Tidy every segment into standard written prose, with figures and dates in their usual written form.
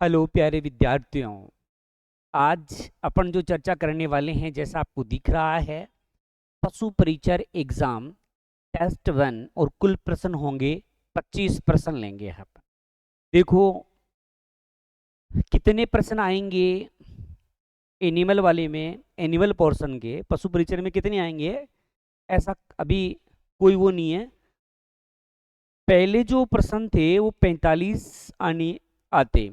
Hello प्यारे विद्यार्थियों। आज अपन जो चर्चा करने वाले हैं, जैसा आपको दिख रहा है, पशु परिचर एग्जाम टेस्ट 1 और कुल प्रश्न होंगे 25 प्रश्न लेंगे आप। देखो कितने प्रश्न आएंगे एनिमल वाले में, एनिमल पोर्शन के पशु परिचर में कितने आएंगे ऐसा अभी कोई वो नहीं है। पहले जो प्रश्न थे वो 45 आते।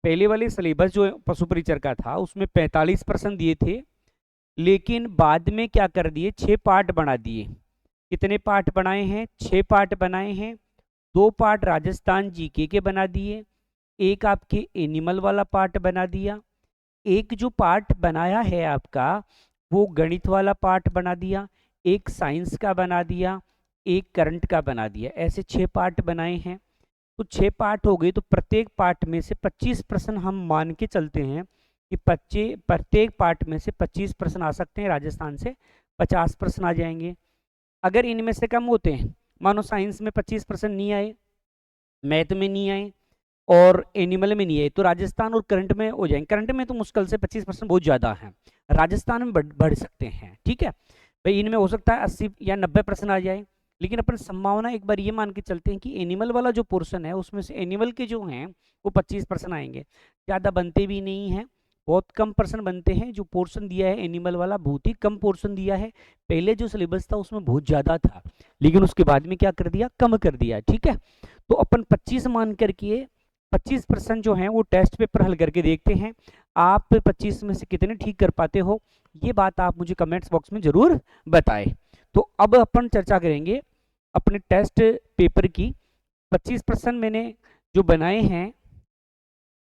पहले वाले सिलेबस जो पशु परिचर का था उसमें 45% दिए थे, लेकिन बाद में क्या कर दिए, 6 पार्ट बना दिए। कितने पार्ट बनाए हैं? 6 पार्ट बनाए हैं। 2 पार्ट राजस्थान जीके के बना दिए, एक आपके एनिमल वाला पार्ट बना दिया, एक जो पार्ट बनाया है आपका वो गणित वाला पार्ट बना दिया, एक साइंस का बना दिया, एक करंट का बना दिया। ऐसे 6 पार्ट बनाए हैं। तो 6 पार्ट हो गए, तो प्रत्येक पार्ट में से 25 प्रश्न हम मान के चलते हैं कि प्रत्येक पार्ट में से 25 प्रश्न आ सकते हैं। राजस्थान से 50 प्रश्न आ जाएंगे। अगर इनमें से कम होते हैं, मानो साइंस में 25 प्रश्न नहीं आए, मैथ में नहीं आए और एनिमल में नहीं आए, तो राजस्थान और करंट में हो जाएंगे। करंट में तो मुश्किल से 25% बहुत ज़्यादा है, राजस्थान में बढ़ सकते हैं। ठीक है भाई, इनमें हो सकता है 80 या 90 प्रश्न आ जाए। लेकिन अपन संभावना एक बार ये मान के चलते हैं कि एनिमल वाला जो पोर्शन है उसमें से एनिमल के जो हैं वो 25 प्रश्न आएंगे। ज़्यादा बनते भी नहीं हैं, बहुत कम प्रश्न बनते हैं। जो पोर्शन दिया है एनिमल वाला बहुत ही कम पोर्शन दिया है। पहले जो सिलेबस था उसमें बहुत ज़्यादा था, लेकिन उसके बाद में क्या कर दिया, कम कर दिया। ठीक है, तो अपन 25 मान करके 25% जो है वो टेस्ट पेपर हल करके देखते हैं। आप 25 में से कितने ठीक कर पाते हो, ये बात आप मुझे कमेंट्स बॉक्स में जरूर बताएं। तो अब अपन चर्चा करेंगे अपने टेस्ट पेपर की। 25% मैंने जो बनाए हैं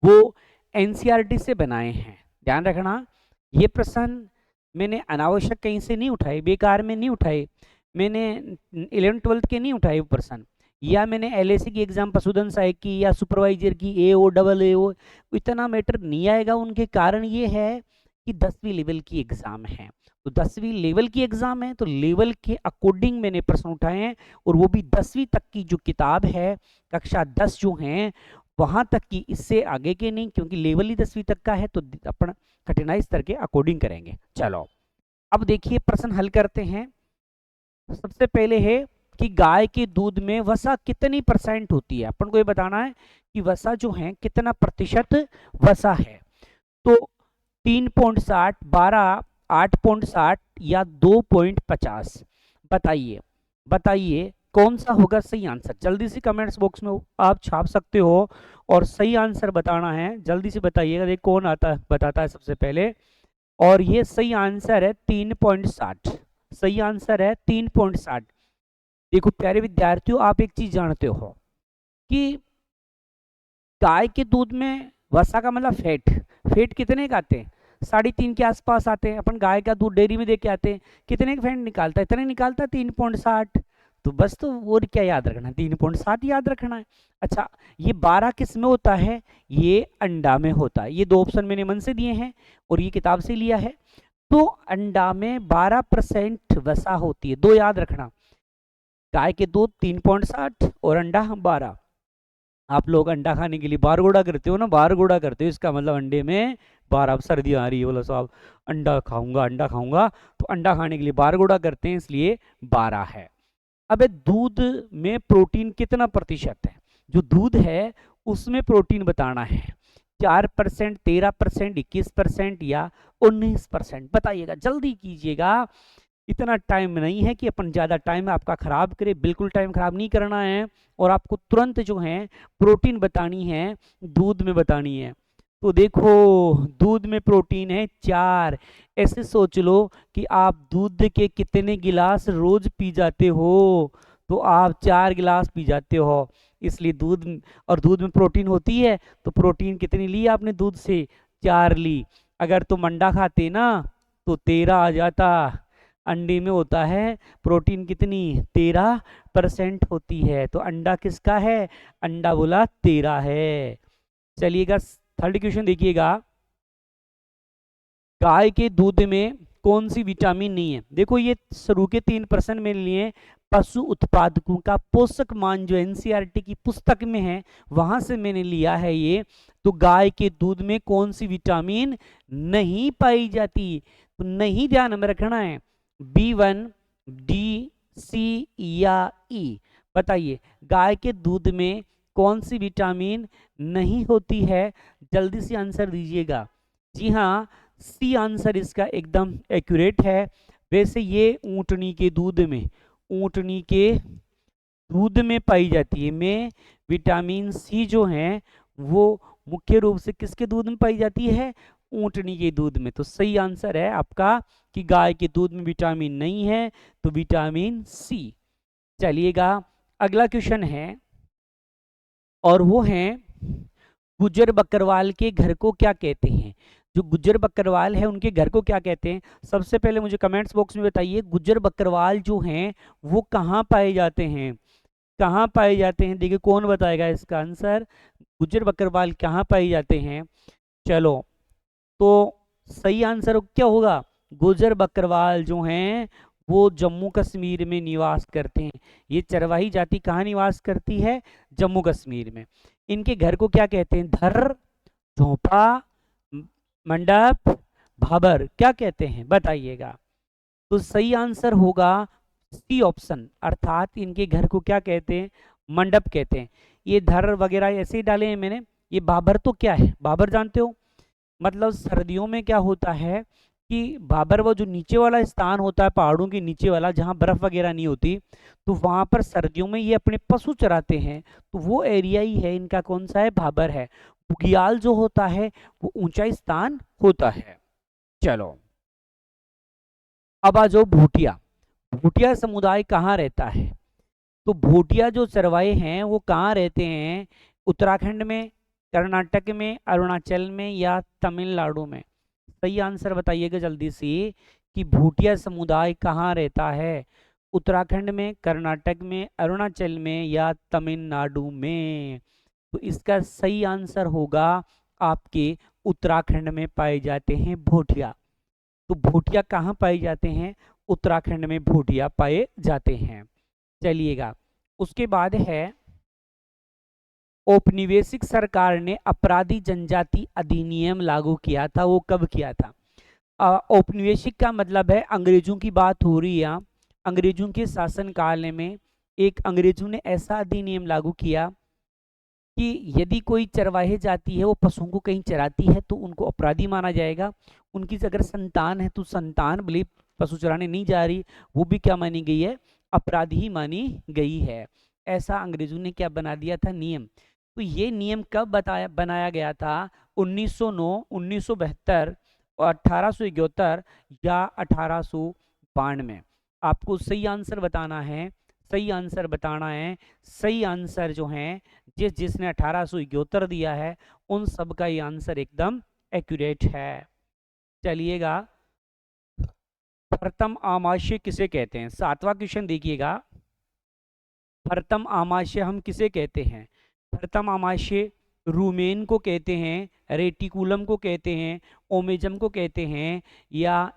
वो एनसीईआरटी से बनाए हैं। ध्यान रखना, ये प्रश्न मैंने अनावश्यक कहीं से नहीं उठाए, बेकार में नहीं उठाए। मैंने 11th-12th के नहीं उठाए वो प्रश्न, या मैंने एलएसी की एग्जाम पशुधन सहायक की या सुपरवाइजर की एओ डबल एओ, इतना मैटर नहीं आएगा। उनके कारण ये है कि 10वीं लेवल की एग्जाम है। तो 10वीं लेवल की एग्जाम है तो लेवल के अकॉर्डिंग मैंने प्रश्न उठाए हैं, और वो भी 10वीं तक की जो किताब है, कक्षा 10 जो है वहां तक की, इससे आगे के नहीं, क्योंकि लेवल ही 10वीं तक का है। तो अपन कठिनाई स्तर के अकॉर्डिंग करेंगे। चलो अब देखिए प्रश्न हल करते हैं। सबसे पहले है कि गाय के दूध में वसा कितनी % होती है। अपन को ये बताना है कि वसा जो है कितना प्रतिशत वसा है। तो 3.60, 12, 8.60 या 2.50, बताइए बताइए कौन सा होगा सही आंसर। जल्दी से कमेंट्स बॉक्स में आप छाप सकते हो और सही आंसर बताना है। जल्दी से बताइएगा, देख कौन आता बताता है सबसे पहले। और ये सही आंसर है 3.60। सही आंसर है 3.60। देखो प्यारे विद्यार्थियों, आप एक चीज जानते हो कि गाय के दूध में वसा का मतलब फैट, फैट कितने का आते हैं? 3.5 के आसपास आते हैं। अपन गाय का दूध डेयरी में दे के आते हैं, कितने का फैट निकालता है? इतने निकालता है 3.60। तो बस, तो वो क्या याद रखना है, 3.60 याद रखना है। अच्छा, ये 12 किस में होता है? ये अंडा में होता है। ये 2 ऑप्शन मैंने मन से दिए हैं और ये किताब से लिया है। तो अंडा में 12% वसा होती है, दो याद रखना। गाय के दूध 3.60 और अंडा 12। आप लोग अंडा खाने के लिए बार गोड़ा करते हो ना, बार गोड़ा करते हो, इसका मतलब अंडे में 12। अब सर्दी आ रही है, बोला साहब अंडा खाऊंगा अंडा खाऊंगा, तो अंडा खाने के लिए बार गोड़ा करते हैं, इसलिए 12 है। अब दूध में प्रोटीन कितना प्रतिशत है? जो दूध है उसमें प्रोटीन बताना है। 4%, 13%, 21% या 19%, बताइएगा, जल्दी कीजिएगा। इतना टाइम नहीं है कि अपन ज़्यादा टाइम आपका खराब करें, बिल्कुल टाइम खराब नहीं करना है। और आपको तुरंत जो है प्रोटीन बतानी है, दूध में बतानी है। तो देखो दूध में प्रोटीन है 4। ऐसे सोच लो कि आप दूध के कितने गिलास रोज पी जाते हो, तो आप 4 गिलास पी जाते हो, इसलिए दूध। और दूध में प्रोटीन होती है, तो प्रोटीन कितनी ली आपने दूध से? 4 ली। अगर तुम अंडा खाते ना तो 13 आ जाता। अंडे में होता है प्रोटीन कितनी? 13% होती है। तो अंडा किसका है? अंडा बोला 13 है। चलिएगा थर्ड क्वेश्चन देखिएगा। गाय के दूध में कौन सी विटामिन नहीं है? देखो ये शुरू के 3% मेरे लिए पशु उत्पादकों का पोषक मान जो एनसीईआरटी की पुस्तक में है वहां से मैंने लिया है ये। तो गाय के दूध में कौन सी विटामिन नहीं पाई जाती? तो नहीं ध्यान में रखना है, B1, D, C या E। बताइए गाय के दूध में कौन सी विटामिन नहीं होती है? जल्दी से आंसर दीजिएगा। जी हाँ, सी आंसर इसका एकदम एक्यूरेट है। वैसे ये ऊंटनी के दूध में, ऊंटनी के दूध में पाई जाती है। में विटामिन सी जो है वो मुख्य रूप से किसके दूध में पाई जाती है? ऊंटनी के दूध में। तो सही आंसर है आपका कि गाय के दूध में विटामिन नहीं है, तो विटामिन सी। चलिएगा अगला क्वेश्चन है, और वो है गुज्जर बकरवाल के घर को क्या कहते हैं? जो गुज्जर बकरवाल है उनके घर को क्या कहते हैं? सबसे पहले मुझे कमेंट्स बॉक्स में बताइए, गुज्जर बकरवाल जो हैं वो कहाँ पाए जाते हैं? कहाँ पाए जाते हैं? देखिए कौन बताएगा इसका आंसर, गुज्जर बकरवाल कहाँ पाए जाते हैं? चलो, तो सही आंसर क्या होगा? गुज्जर बकरवाल जो हैं वो जम्मू कश्मीर में निवास करते हैं। ये चरवाही जाति कहाँ निवास करती है? जम्मू कश्मीर में। इनके घर को क्या कहते हैं? धर, झोंपड़ा, मंडप, भाबर, क्या कहते हैं बताइएगा? तो सही आंसर होगा सी ऑप्शन, अर्थात इनके घर को क्या कहते हैं? मंडप कहते हैं। ये धर वगैरह ऐसे ही डाले हैं मैंने। ये भाबर तो क्या है? भाबर जानते हो? मतलब सर्दियों में क्या होता है कि भाबर वो जो नीचे वाला स्थान होता है पहाड़ों के नीचे वाला जहाँ बर्फ वगैरह नहीं होती, तो वहां पर सर्दियों में ये अपने पशु चराते हैं। तो वो एरिया ही है इनका, कौन सा है? भाबर है। बुग्याल जो होता है वो ऊंचा स्थान होता है। चलो अब आ जाओ भूटिया। भूटिया समुदाय कहाँ रहता है? तो भूटिया जो चरवाहे हैं वो कहाँ रहते हैं? उत्तराखंड में, कर्नाटक में, अरुणाचल में या तमिलनाडु में? सही आंसर बताइएगा जल्दी से कि भूटिया समुदाय कहाँ रहता है? उत्तराखंड में, कर्नाटक में, अरुणाचल में या तमिलनाडु में? तो इसका सही आंसर होगा आपके उत्तराखंड में पाए जाते हैं भूटिया। तो भूटिया कहाँ पाए जाते हैं? उत्तराखंड में भूटिया पाए जाते हैं। चलिएगा उसके बाद है औपनिवेशिक सरकार ने अपराधी जनजाति अधिनियम लागू किया था, वो कब किया था? औपनिवेशिक का मतलब है अंग्रेजों की बात हो रही है। अंग्रेजों के शासन काल में एक अंग्रेजों ने ऐसा अधिनियम लागू किया कि यदि कोई चरवाहे जाती है वो पशुओं को कहीं चराती है तो उनको अपराधी माना जाएगा। उनकी अगर संतान है तो संतान भले पशु चराने नहीं जा रही, वो भी क्या मानी गई है? अपराधी ही मानी गई है। ऐसा अंग्रेजों ने क्या बना दिया था? नियम। तो ये नियम कब बनाया गया था? 1909, 1972 और 1871 या 1892? आपको सही आंसर बताना है, सही आंसर बताना है। सही आंसर जो है जिसने 1871 दिया है उन सब का ये आंसर एकदम एक्यूरेट है। चलिएगा प्रथम आमाशय किसे कहते हैं? 7वां क्वेश्चन देखिएगा, प्रथम आमाशय हम किसे कहते हैं? प्रथम आमाशय रूमेन को कहते हैं, रेटिकुलम को कहते हैं, ओमेजम को कहते हैं या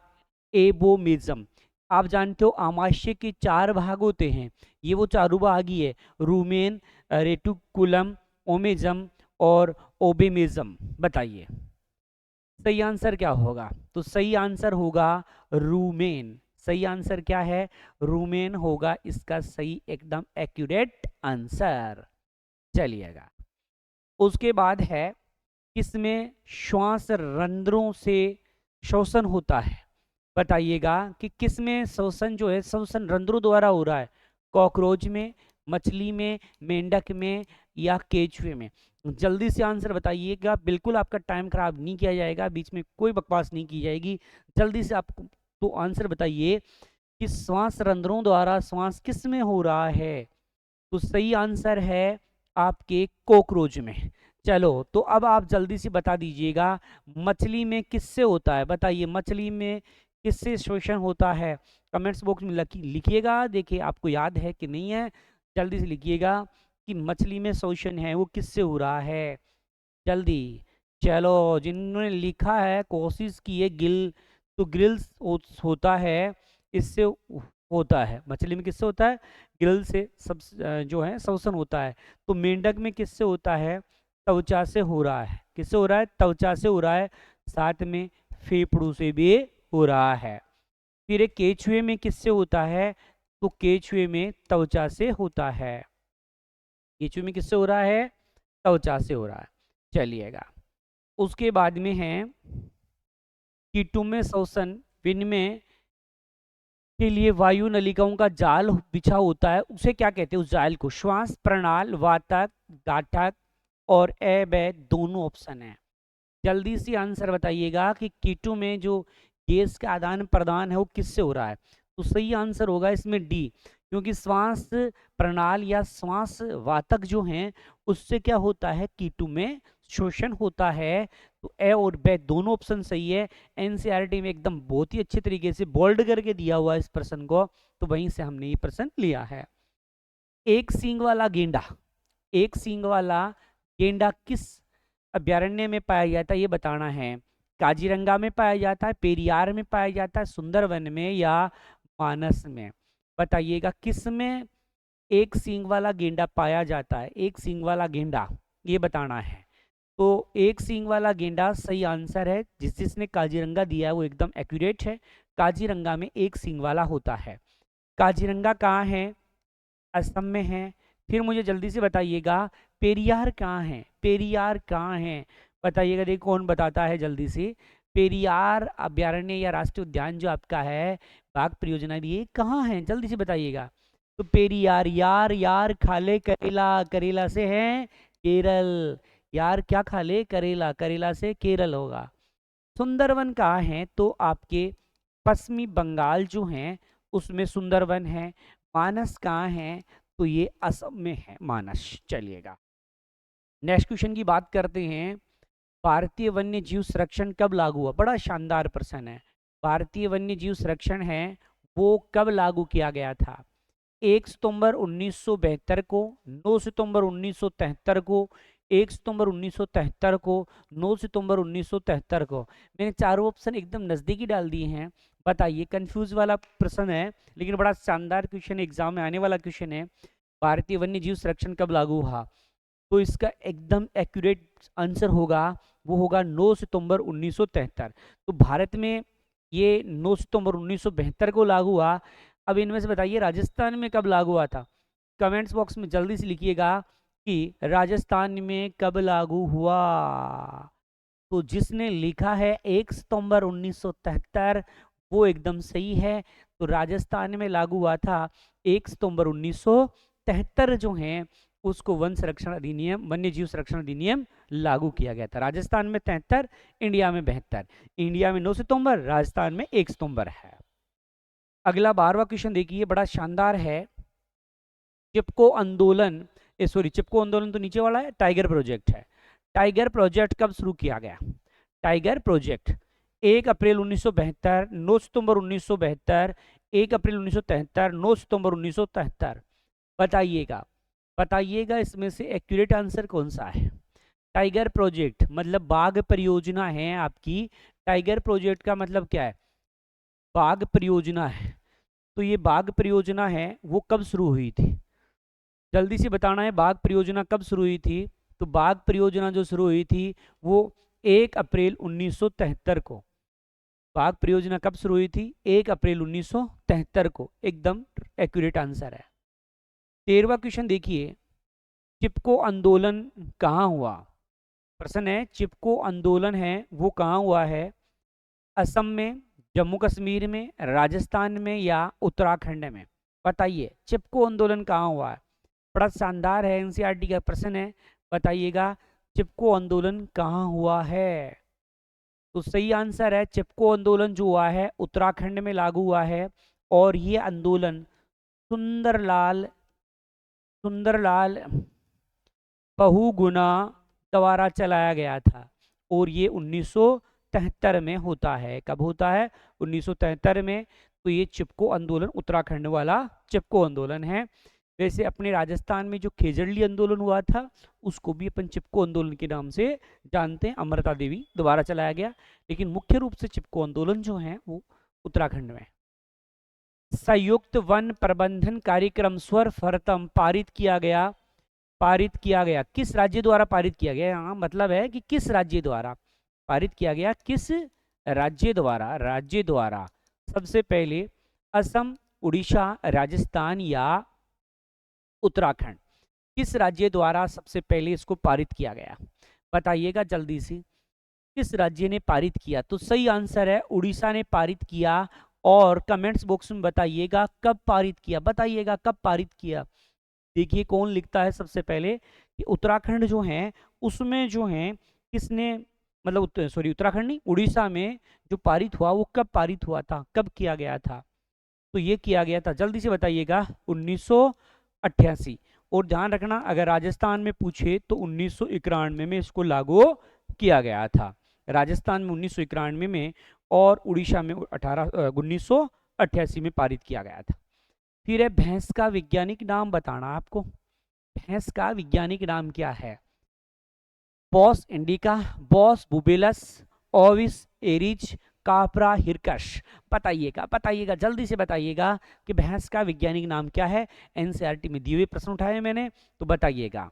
एबोमिज्म? आप जानते हो आमाशय के 4 भाग होते हैं, ये वो चारों भाग ही है, रूमेन, रेटिकुलम, ओमेजम और ओबेमिज्म। बताइए सही आंसर क्या होगा? तो सही आंसर होगा रूमेन। सही आंसर क्या है? रूमेन होगा इसका सही एकदम एक्यूरेट आंसर। चलिएगा उसके बाद है किसमें श्वास रंध्रों से शोषण होता है? बताइएगा कि किसमें शोषण जो है श्वसन रंध्रों द्वारा हो रहा है? कॉकरोच में, मछली में, मेंढक में या केचुए में? जल्दी से आंसर बताइएगा, बिल्कुल आपका टाइम खराब नहीं किया जाएगा, बीच में कोई बकवास नहीं की जाएगी। जल्दी से आप तो आंसर बताइए कि श्वास रंध्रों द्वारा श्वास किस में हो रहा है? तो सही आंसर है आपके कॉकरोच में। चलो तो अब आप जल्दी से बता दीजिएगा मछली में किससे होता है? बताइए मछली में किससे शोषण होता है? कमेंट्स बॉक्स में लिखिएगा, देखिए आपको याद है कि नहीं है, जल्दी से लिखिएगा कि मछली में शोषण है वो किससे हो रहा है, जल्दी। चलो जिन्होंने लिखा है कोशिश की है गिल, तो ग्रिल्स होता है, इससे होता है। मछली में किससे होता है? गिल से सब जो है श्वसन होता है। तो मेंढक में किससे होता है? त्वचा से हो रहा है। किससे हो रहा है? त्वचा से हो रहा है, साथ में फेफड़ों से भी हो रहा है। फिर एक केचुए में किससे होता है? तो केचुए में त्वचा से होता है। केचुए में किससे हो रहा है? त्वचा से हो रहा है। चलिएगा, उसके बाद में है कीटों में श्वसन विनिमय के लिए वायु नलिकाओं का जाल बिछा होता है, उसे क्या कहते हैं? उस जाल को श्वास प्रणाल, वातक, गाठक और अवय दोनों ऑप्शन है। जल्दी से आंसर बताइएगा कि कीटों में जो गैस का आदान प्रदान है वो किससे हो रहा है? तो सही आंसर होगा इसमें डी, क्योंकि श्वास प्रणाल या श्वास वातक जो हैं उससे क्या होता है? कीटों में शोषण होता है। तो ए और बे दोनों ऑप्शन सही है। एनसीईआरटी में एकदम बहुत ही अच्छे तरीके से बोल्ड करके दिया हुआ है इस प्रश्न को, तो वहीं से हमने ये प्रश्न लिया है। एक सींग वाला गेंडा, एक सींग वाला गेंडा किस अभ्यारण्य में पाया जाता है ये बताना है। काजीरंगा में पाया जाता है, पेरियार में पाया जाता है, सुंदरवन में या मानस में? बताइएगा किस में एक सींग वाला गेंडा पाया जाता है? एक सींग वाला गेंडा ये बताना है। तो एक सींग वाला गेंडा सही आंसर है। जिसने काजीरंगा दिया है वो एकदम एक्यूरेट है। काजीरंगा में एक सींग वाला होता है। काजीरंगा कहाँ है? असम में है। फिर मुझे जल्दी से बताइएगा पेरियार कहाँ है? पेरियार कहाँ है? बताइएगा, देखो कौन बताता है जल्दी से। पेरियार अभ्यारण्य या राष्ट्रीय उद्यान जो आपका है, बाघ परियोजना भी, ये कहाँ है? जल्दी से बताइएगा। तो पेरियार, यार यार खा ले करेला, करेला से है केरल। यार क्या खा ले? करेला, करेला से केरल होगा। सुंदरवन कहाँ है? तो आपके पश्चिमी बंगाल जो है उसमें सुंदरवन है। मानस कहाँ है? तो ये असम में है मानस। चलिएगा, नेक्स्ट क्वेश्चन की बात करते हैं। भारतीय वन्य जीव संरक्षण कब लागू हुआ? बड़ा शानदार प्रश्न है। भारतीय वन्य जीव संरक्षण है वो कब लागू किया गया था? 1 सितंबर 1972 को, 9 सितंबर 1973 को, 1 सितंबर 1973 को, 9 सितंबर 1973 को। मैंने चारों ऑप्शन एकदम नज़दीकी डाल दिए हैं। बताइए, कंफ्यूज वाला प्रश्न है लेकिन बड़ा शानदार क्वेश्चन, एग्जाम में आने वाला क्वेश्चन है। भारतीय वन्य जीव संरक्षण कब लागू हुआ? तो इसका एकदम एक्यूरेट आंसर होगा, वो होगा 9 सितंबर 1973। तो भारत में ये 9 सितंबर 1972 को लागू हुआ। अब इनमें से बताइए राजस्थान में कब लागू हुआ था? कमेंट्स बॉक्स में जल्दी से लिखिएगा कि राजस्थान में कब लागू हुआ। तो जिसने लिखा है 1 सितंबर 1973 वो एकदम सही है। तो राजस्थान में लागू हुआ था 1 सितंबर 1973 जो है उसको वन संरक्षण अधिनियम, वन्य जीव संरक्षण अधिनियम लागू किया गया था। राजस्थान में 73, इंडिया में 72। इंडिया में 9 सितंबर, राजस्थान में 1 सितंबर है। अगला 12वां क्वेश्चन देखिए, बड़ा शानदार है। चिपको आंदोलन, चिपको आंदोलन तो नीचे वाला है, टाइगर प्रोजेक्ट है। टाइगर प्रोजेक्ट कब शुरू किया गया? टाइगर प्रोजेक्ट 1 अप्रैल 1972, 9 सितंबर 1972, 1 अप्रैल 1973, 9 सितंबर 1973। बताइएगा, बताइएगा इसमें से एक्यूरेट आंसर कौन सा है? टाइगर प्रोजेक्ट मतलब बाघ परियोजना है आपकी। टाइगर प्रोजेक्ट का मतलब क्या है? बाघ परियोजना है। तो ये बाघ परियोजना है वो कब शुरू हुई थी? जल्दी से बताना है, बाघ परियोजना कब शुरू हुई थी? तो बाघ परियोजना जो शुरू हुई थी वो 1 अप्रैल 1973 को। बाघ परियोजना कब शुरू हुई थी? 1 अप्रैल 1973 को। एकदम एक्यूरेट आंसर है। 13वां क्वेश्चन देखिए, चिपको आंदोलन कहाँ हुआ? प्रश्न है चिपको आंदोलन है वो कहाँ हुआ है? असम में, जम्मू कश्मीर में, राजस्थान में या उत्तराखंड में? बताइए चिपको आंदोलन कहाँ हुआ है? बड़ा शानदार है, एनसीईआरटी का प्रश्न है। बताइएगा चिपको आंदोलन कहाँ हुआ है? तो सही आंसर है चिपको आंदोलन जो हुआ है उत्तराखंड में लागू हुआ है। और ये आंदोलन सुंदरलाल सुंदरलाल बहुगुणा द्वारा चलाया गया था। और ये 1973 में होता है। कब होता है? 1973 में। तो ये चिपको आंदोलन उत्तराखंड वाला चिपको आंदोलन है। वैसे अपने राजस्थान में जो खेजड़ली आंदोलन हुआ था उसको भी अपन चिपको आंदोलन के नाम से जानते हैं, अमृता देवी द्वारा चलाया गया। लेकिन मुख्य रूप से चिपको आंदोलन जो है वो उत्तराखंड में। संयुक्त वन प्रबंधन कार्यक्रम सर्वप्रथम पारित किया गया किस राज्य द्वारा पारित किया गया? यहाँ मतलब है कि किस राज्य द्वारा पारित किया गया, किस राज्य द्वारा सबसे पहले असम, उड़ीसा, राजस्थान या उत्तराखंड, किस राज्य द्वारा सबसे पहले इसको पारित किया गया? बताइएगा जल्दी से, किस राज्य ने पारित किया? तो सही आंसर है उड़ीसा ने पारित किया। और कमेंट्स बॉक्स में बताइएगा कब पारित किया, बताइएगा कब पारित किया। देखिए कौन लिखता है सबसे पहले कि उत्तराखंड जो है उसमें जो है किसने, मतलब सॉरी उत्तराखंड नहीं, उड़ीसा में जो पारित हुआ वो कब पारित हुआ था, कब किया गया था? तो ये किया गया था, जल्दी से बताइएगा, 1988। और ध्यान रखना अगर राजस्थान में पूछे तो 1991 में इसको लागू किया गया था। राजस्थान में 1991 में और उड़ीसा में 1988 में पारित किया गया था। फिर है भैंस का वैज्ञानिक नाम बताना आपको। भैंस का वैज्ञानिक नाम क्या है? Boss indica, boss बुबेलस, Ovis एरिज, Kapra हिरकश। बताइएगा जल्दी से बताइएगा कि भैंस का वैज्ञानिक नाम क्या है। एनसीईआरटी में दिए हुए प्रश्न उठाए मैंने, तो बताइएगा।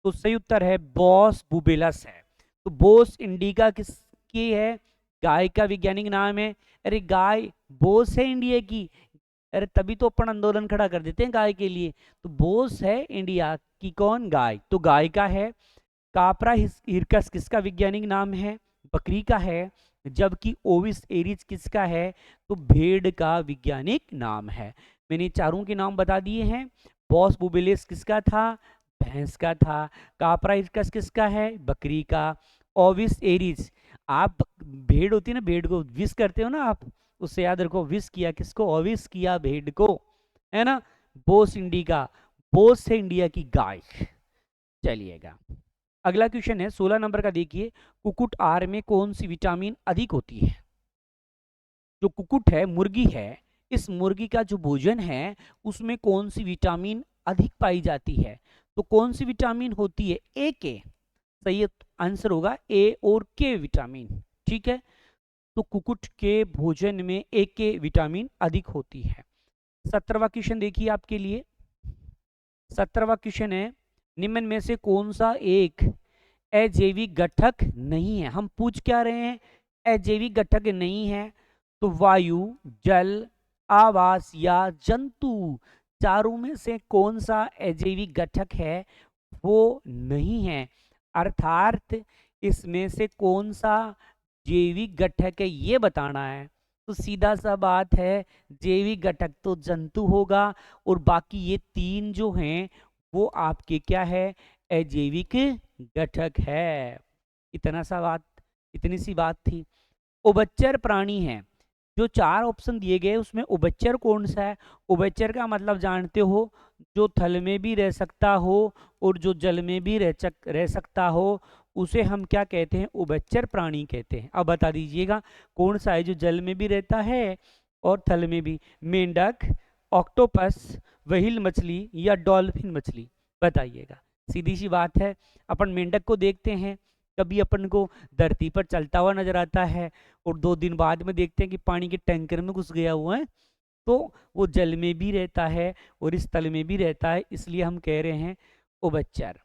तो सही उत्तर है बॉस बुबेलस है। तो बॉस इंडिका किसकी है? गाय का वैज्ञानिक नाम है। अरे गाय बोस है इंडिया की, अरे तभी तो अपन आंदोलन खड़ा कर देते हैं गाय के लिए। तो बोस है इंडिया की कौन? गाय, तो गाय का है। कापरा हिरकस किसका वैज्ञानिक नाम है? बकरी का है। जबकि ओविस एरिज किसका है? तो भेड़ का वैज्ञानिक नाम है। मैंने चारों के नाम बता दिए हैं। बॉस बुबेलिस किसका था? भैंस का था। कापरा हिरकस किसका है? बकरी का। ओविस एरिज, आप भेड़ होती है ना, भेड़ को विश करते हो ना आप, उससे याद रखो विश किया किसको? ओविस किया भेड़ को, है ना। बोस इंडिका, बोस है इंडिया की गाय। चलिएगा अगला क्वेश्चन है 16 नंबर का, देखिए कुकुट आहार में कौन सी विटामिन अधिक होती है? जो कुकुट है, मुर्गी है, इस मुर्गी का जो भोजन है उसमें कौन सी विटामिन अधिक पाई जाती है? तो कौन सी विटामिन होती है? ए के, सही आंसर होगा ए और के विटामिन, ठीक है। तो कुकुट के भोजन में ए के विटामिन अधिक होती है। 17वां क्वेश्चन देखिए आपके लिए। 17वां क्वेश्चन है निम्न में से कौन सा एक अजैविक घटक नहीं है? हम पूछ क्या रहे हैं? अजैविक घटक नहीं है। तो वायु, जल, आवास या जंतु, चारों में से कौन सा अजैविक घटक है? वो नहीं है। अर्थात इसमें से कौन सा जैविक घटक है ये बताना है। तो सीधा सा बात है, जैविक घटक तो जंतु होगा और बाकी ये तीन जो हैं वो आपके क्या है? अजैविक घटक है। इतनी सी बात थी। उभचर प्राणी है, जो चार ऑप्शन दिए गए उसमें उभचर कौन सा है? उभचर का मतलब जानते हो, जो थल में भी रह सकता हो और जो जल में भी रह सकता हो, उसे हम क्या कहते हैं? उभचर प्राणी कहते हैं। अब बता दीजिएगा कौन सा है जो जल में भी रहता है और थल में भी? मेंढक, ऑक्टोपस, व्हेल मछली या डॉल्फिन मछली? बताइएगा। सीधी सी बात है, अपन मेंढक को देखते हैं, कभी अपन को धरती पर चलता हुआ नजर आता है और 2 दिन बाद में देखते हैं कि पानी के टैंकर में घुस गया हुआ है। तो वो जल में भी रहता है और इस तल में भी रहता है, इसलिए हम कह रहे हैं उभचर।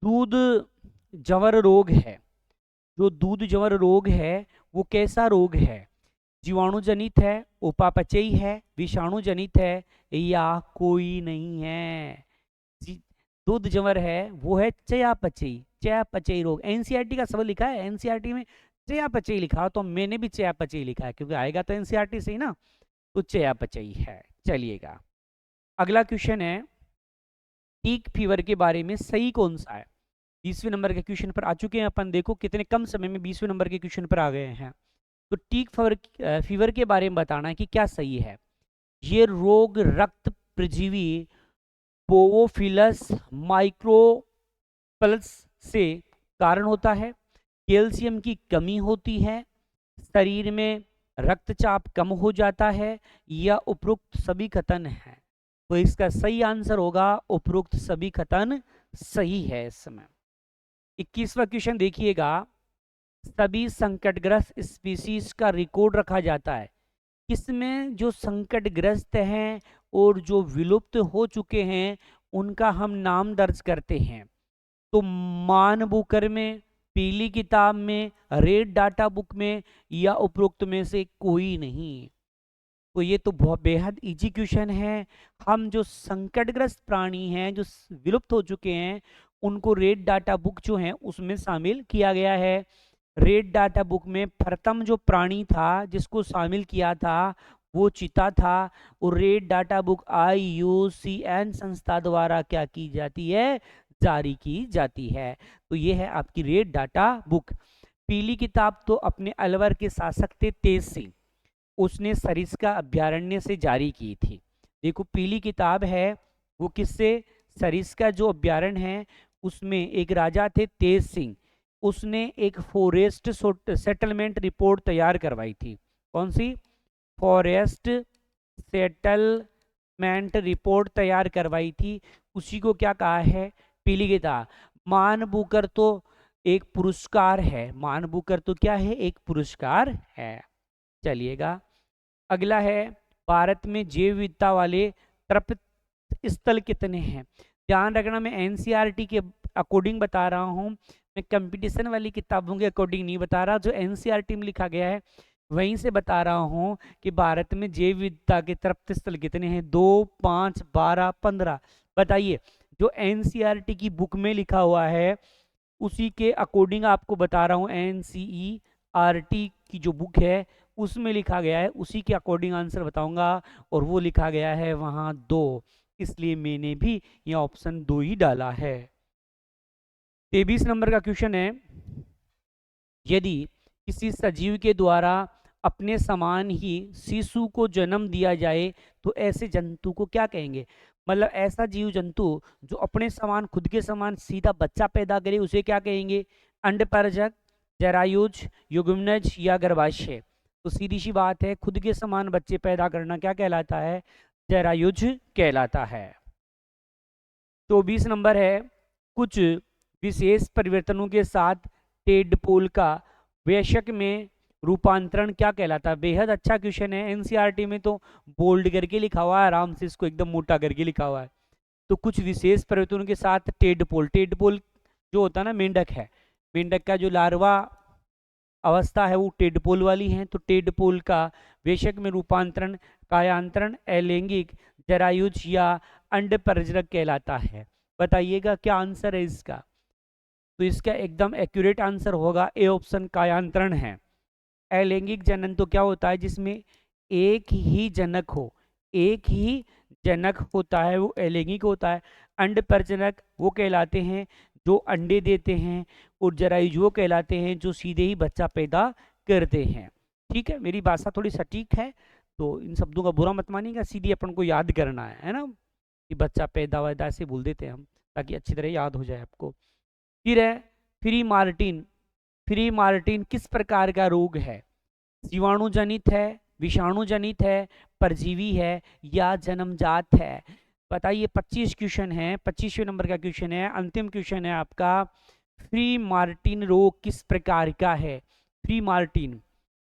दूध जवर रोग है, जो दूध जवर रोग है वो कैसा रोग है? जीवाणु जनित है, उपापचयी है, विषाणु जनित है या कोई नहीं है? दूध जवर है वो है चयापचयी रोग। एनसीईआरटी का सवाल लिखा है, एनसीईआरटी में चयापचयी लिखा, तो मैंने भी चयापचयी लिखा है क्योंकि आएगा तो एनसीईआरटी से ही ना, तो चयापचयी है। चलिएगा अगला क्वेश्चन है टीक फीवर के बारे में सही कौन सा है? 20वें नंबर के क्वेश्चन पर आ चुके हैं अपन, देखो कितने कम समय में 20वें नंबर के क्वेश्चन पर आ गए हैं। तो टीक फीवर के बारे में बताना है कि क्या सही है। ये रोग रक्त प्रजीवी बोवोफिलस माइक्रोपल्स से कारण होता है। कैल्शियम की कमी होती है, शरीर में रक्तचाप कम हो जाता है या उपरोक्त सभी कथन है? तो इसका सही आंसर होगा उपरोक्त सभी कथन सही है इस समय। 21वां क्वेश्चन देखिएगा, सभी संकटग्रस्त स्पीशीज का रिकॉर्ड रखा जाता है किसमें जो संकटग्रस्त हैं और जो विलुप्त हो चुके हैं उनका हम नाम दर्ज करते हैं। तो मानबुकर में, पीली किताब में, रेड डाटा बुक में, या उपरोक्त में से कोई नहीं। तो ये तो बहुत बेहद इजी क्वेश्चन है। हम जो संकटग्रस्त प्राणी हैं, जो विलुप्त हो चुके हैं, उनको रेड डाटा बुक जो है उसमें शामिल किया गया है। रेड डाटा बुक में प्रथम जो प्राणी था जिसको शामिल किया था वो चीता था, और रेड डाटा बुक IUCN संस्था द्वारा क्या की जाती है, जारी की जाती है। तो ये है आपकी रेड डाटा बुक। पीली किताब तो अपने अलवर के शासक थे तेज सिंह, उसने सरिस्का अभ्यारण्य से जारी की थी। देखो पीली किताब है वो किससे, सरिस्का जो अभ्यारण्य है उसमें एक राजा थे तेज सिंह, उसने एक फॉरेस्ट सेटलमेंट रिपोर्ट तैयार करवाई थी। कौन सी, फॉरेस्ट सेटलमेंट रिपोर्ट तैयार करवाई थी, उसी को क्या कहा है, पीली किताब। मानबुकर तो एक पुरस्कार है, मानबुकर तो क्या है, एक पुरस्कार है। चलिएगा अगला है, भारत में जैव विविधता वाले तृप्त स्थल कितने हैं। ध्यान रखना मैं NCERT के अकॉर्डिंग बता रहा हूँ, मैं कंपटीशन वाली किताबों के अकॉर्डिंग नहीं बता रहा। जो NCERT में लिखा गया है वहीं से बता रहा हूँ कि भारत में जैव विविधता के तृप्त स्थल कितने हैं, 2, 5, 12, 15। बताइए, जो NCERT की बुक में लिखा हुआ है उसी के अकॉर्डिंग आपको बता रहा हूँ। NCERT की जो बुक है उसमें लिखा गया है, उसी के अकॉर्डिंग आंसर बताऊंगा, और वो लिखा गया है वहां 2, इसलिए मैंने भी ये ऑप्शन 2 ही डाला है। 23 नंबर का क्वेश्चन है, यदि किसी सजीव के द्वारा अपने समान ही शिशु को जन्म दिया जाए तो ऐसे जंतु को क्या कहेंगे। मतलब ऐसा जीव जंतु जो अपने समान, खुद के समान सीधा बच्चा पैदा करे उसे क्या कहेंगे, अंडपरजक, जरायुज, युग्मनज या गर्भाशय। तो सीधी सी बात है, खुद के समान बच्चे पैदा करना क्या कहलाता है, जरायुज कहलाता है। 24 नंबर है, कुछ विशेष परिवर्तनों के साथ टेडपोल का वयस्क में रूपांतरण क्या कहलाता है। बेहद अच्छा क्वेश्चन है, NCERT में तो बोल्ड करके लिखा हुआ है, आराम से इसको एकदम मोटा करके लिखा हुआ है। तो कुछ विशेष परिवर्तनों के साथ टेडपोल, टेडपोल जो होता है ना मेंढक है, मेंढक का जो लार्वा अवस्था है वो टेडपोल वाली है। तो टेडपोल का वयस्क में रूपांतरण, कायांतरण, अलैंगिक, जरायुज या अंडपरजनक कहलाता है। बताइएगा क्या आंसर है इसका। तो इसका एकदम एक्यूरेट आंसर होगा ए ऑप्शन, कायांतरण है। अलैंगिक जनन तो क्या होता है, जिसमें एक ही जनक हो, एक ही जनक होता है वो अलैंगिक होता है। अंडपरजनक वो कहलाते हैं जो अंडे देते हैं, और जरायुज वो कहलाते हैं जो सीधे ही बच्चा पैदा करते हैं। ठीक है, मेरी भाषा थोड़ी सटीक है तो इन शब्दों का बुरा मत मानिएगा, सीधी अपन को याद करना है ना, कि बच्चा पैदा वैदा ऐसे बोल देते हैं हम, ताकि अच्छी तरह याद हो जाए आपको। फिर है फ्री मार्टिन, फ्री मार्टिन किस प्रकार का रोग है, जीवाणु जनित है, विषाणु जनित है, परजीवी है या जन्मजात है। बताइए 25 क्वेश्चन है, 25वें नंबर का क्वेश्चन है, अंतिम क्वेश्चन है आपका। फ्री मार्टिन रोग किस प्रकार का है। फ्री मार्टिन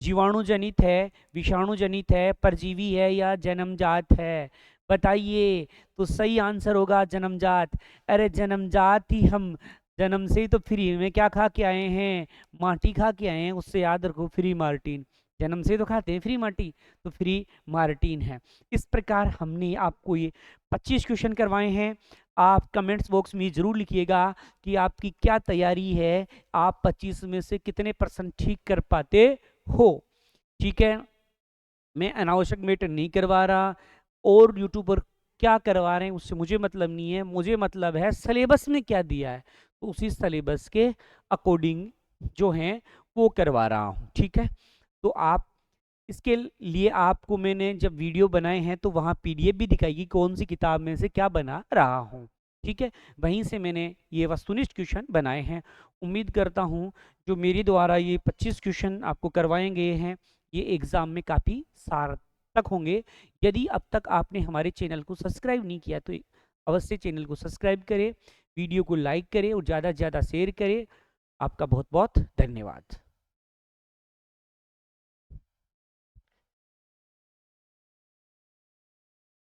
जीवाणु जनित है, विषाणु जनित है, परजीवी है या जन्मजात है। बताइए, तो सही आंसर होगा जन्मजात। अरे जन्मजात ही, हम जन्म से ही तो फ्री में क्या खा के आए हैं, माटी खा के आए हैं, उससे याद रखो फ्री मार्टिन, जन्म से तो खाते हैं फ्री माटी, तो फ्री मार्टिन है। इस प्रकार हमने आपको ये 25 क्वेश्चन करवाए हैं। आप कमेंट्स बॉक्स में जरूर लिखिएगा कि आपकी क्या तैयारी है, आप 25 में से कितने % ठीक कर पाते हो। ठीक है, मैं अनावश्यक मेटर नहीं करवा रहा, और यूट्यूबर क्या करवा रहे हैं उससे मुझे मतलब नहीं है, मुझे मतलब है सिलेबस में क्या दिया है, तो उसी सिलेबस के अकॉर्डिंग जो है वो करवा रहा हूँ। ठीक है, तो आप इसके लिए आपको मैंने जब वीडियो बनाए हैं तो वहाँ PDF भी दिखाएगी कौन सी किताब में से क्या बना रहा हूँ। ठीक है, वहीं से मैंने ये वस्तुनिष्ठ क्वेश्चन बनाए हैं। उम्मीद करता हूँ जो मेरे द्वारा ये 25 क्वेश्चन आपको करवाए गए हैं ये एग्ज़ाम में काफ़ी सार्थक होंगे। यदि अब तक आपने हमारे चैनल को सब्सक्राइब नहीं किया तो अवश्य चैनल को सब्सक्राइब करें, वीडियो को लाइक करें और ज़्यादा से ज़्यादा शेयर करें। आपका बहुत बहुत धन्यवाद।